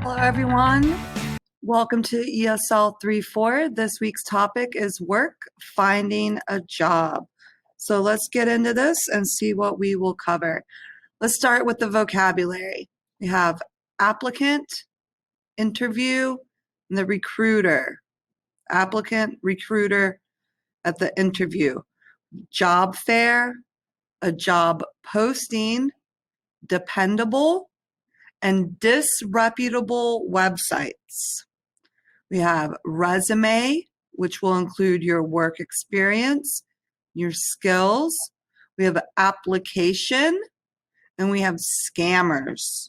Hello, everyone. Welcome to ESL 3-4. This week's topic is work, finding a job. So let's get into this and see what we will cover. Let's start with the vocabulary. We have applicant, interview, and the recruiter. Applicant, recruiter at the interview. Job fair, a job posting, dependable, and disreputable websites. We have resume, which will include your work experience, your skills. We have application, and we have scammers.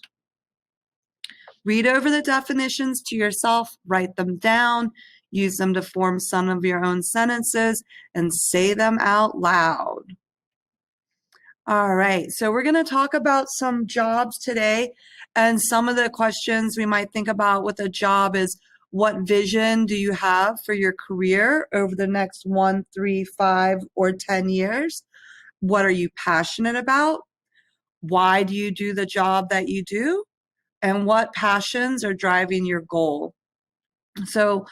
Read over the definitions to yourself, write them down, use them to form some of your own sentences, and say them out loud. All right, so we're going to talk about some jobs today, and some of the questions we might think about with a job is, what vision do you have for your career over the next 1, 3, 5, or 10 years? What are you passionate about? Why do you do the job that you do? And what passions are driving your goal? So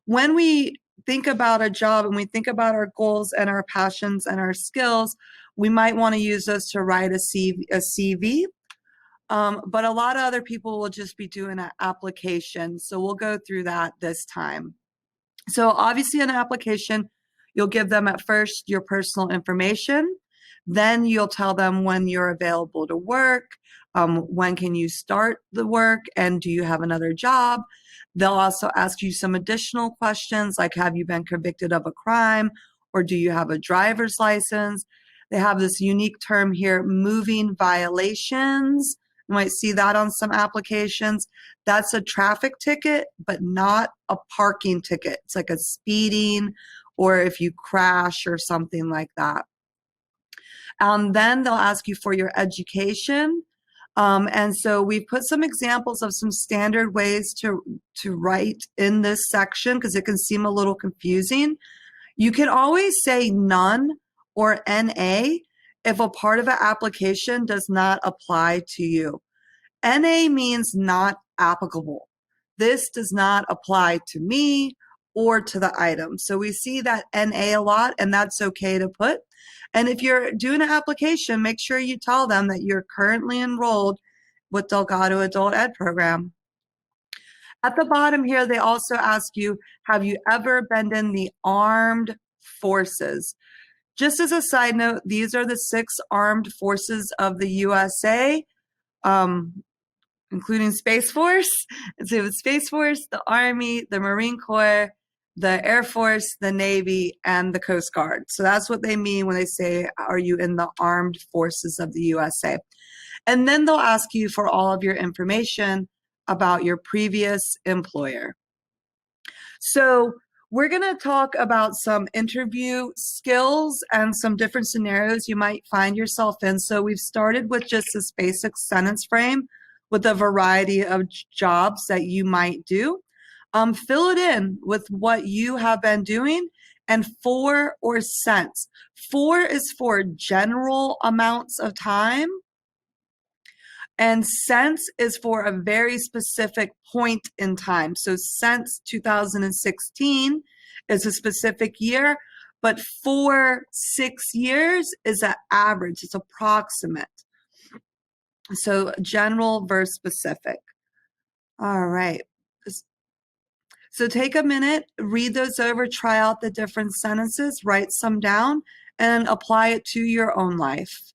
when we think about a job and we think about our goals and our passions and our skills, we might want to use those to write a CV. But a lot of other people will just be doing an application. So we'll go through that this time. So obviously in an application, you'll give them at first your personal information. Then you'll tell them when you're available to work, when can you start the work, and do you have another job? They'll also ask you some additional questions like, have you been convicted of a crime, or do you have a driver's license? They have this unique term here, moving violations. You might see that on some applications. That's a traffic ticket, but not a parking ticket. It's like a speeding or if you crash or something like that. Then they'll ask you for your education. And so we've put some examples of some standard ways to write in this section because it can seem a little confusing. You can always say none or NA if a part of an application does not apply to you. NA means not applicable. This does not apply to me or to the item. So we see that NA a lot, and that's okay to put. And if you're doing an application, make sure you tell them that you're currently enrolled with Delgado Adult Ed Program. At the bottom here, they also ask you, have you ever been in the armed forces? Just as a side note, these are the 6 armed forces of the USA, including Space Force. So the Space Force, the Army, the Marine Corps, the Air Force, the Navy, and the Coast Guard. So that's what they mean when they say, are you in the armed forces of the USA? And then they'll ask you for all of your information about your previous employer. So we're going to talk about some interview skills and some different scenarios you might find yourself in. So we've started with just this basic sentence frame with a variety of jobs that you might do. Fill it in with what you have been doing, and for or since. For is for general amounts of time, and since is for a very specific point in time. So since 2016 is a specific year, but for 6 years is an average, it's approximate. So general versus specific. All right. So take a minute, read those over, try out the different sentences, write some down, and apply it to your own life.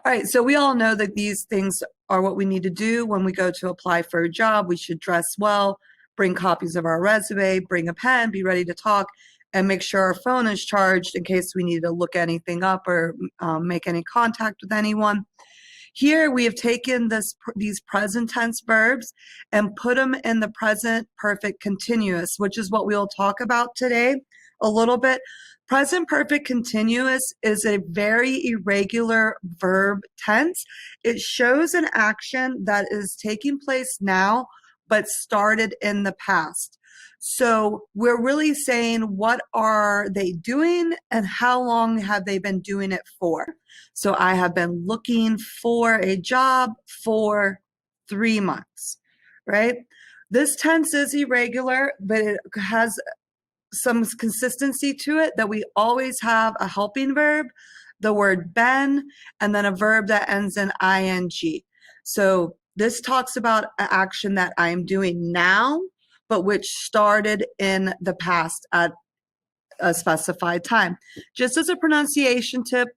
All right, so we all know that these things are what we need to do when we go to apply for a job. We should dress well, bring copies of our resume, bring a pen, be ready to talk, and make sure our phone is charged in case we need to look anything up or make any contact with anyone. Here we have taken these present tense verbs and put them in the present perfect continuous, which is what we'll talk about today a little bit. Present perfect continuous is a very irregular verb tense. It shows an action that is taking place now but started in the past. So we're really saying, what are they doing and how long have they been doing it for? So I have been looking for a job for 3 months. right? This tense is irregular, but it has some consistency to it that we always have a helping verb, the word been, and then a verb that ends in ing. So this talks about an action that I'm doing now, but which started in the past at a specified time. Just as a pronunciation tip,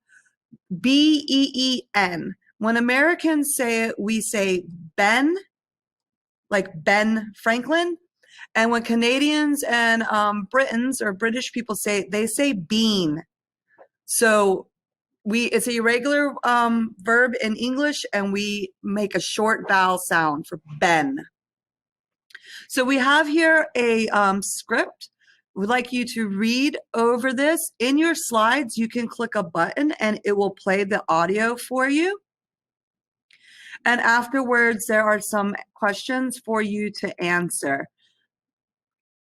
Ben. When Americans say it, we say Ben, like Ben Franklin. And when Canadians and Britons or British people say it, they say bean. So it's a irregular verb in English, and we make a short vowel sound for Ben. So we have here a script. We'd like you to read over this. In your slides, you can click a button and it will play the audio for you. And afterwards, there are some questions for you to answer.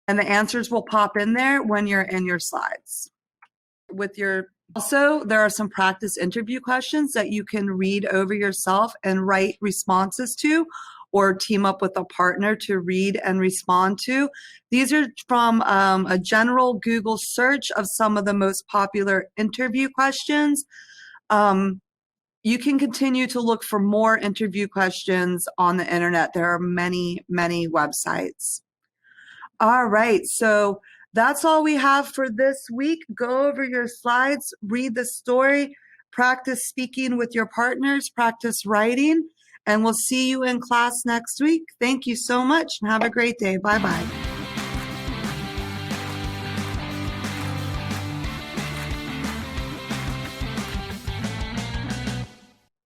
And the answers will pop in there when you're in your slides. Also, there are some practice interview questions that you can read over yourself and write responses to, or team up with a partner to read and respond to. These are from a general Google search of some of the most popular interview questions. You can continue to look for more interview questions on the internet. There are many, many websites. All right, so that's all we have for this week. Go over your slides, read the story, practice speaking with your partners, practice writing, and we'll see you in class next week. Thank you so much and have a great day. Bye-bye.